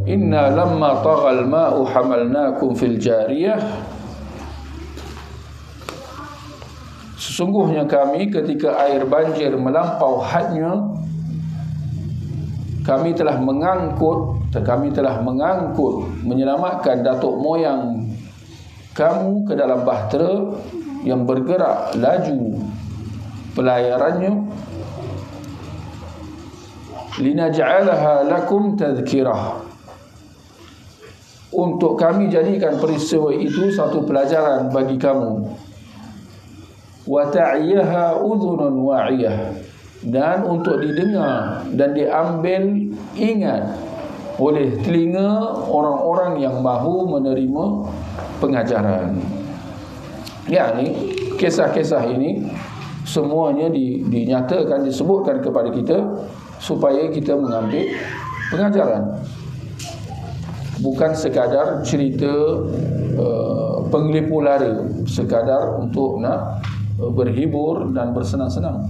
Inna lamma taghal ma'u hamalnakum fil jariyah. Sesungguhnya kami ketika air banjir melampau hadnya, kami telah mengangkut menyelamatkan datuk moyang kamu ke dalam bahtera yang bergerak laju pelayarannya, linaj'alaha lakum tadhkirah, untuk kami jadikan peristiwa itu satu pelajaran bagi kamu, wa ta'iyaha udhunun wa'iyah, dan untuk didengar dan diambil ingat oleh telinga orang-orang yang mahu menerima pengajaran. Yani kisah-kisah ini semuanya dinyatakan, disebutkan kepada kita supaya kita mengambil pengajaran, bukan sekadar cerita penglipu lara, sekadar untuk nak berhibur dan bersenang-senang.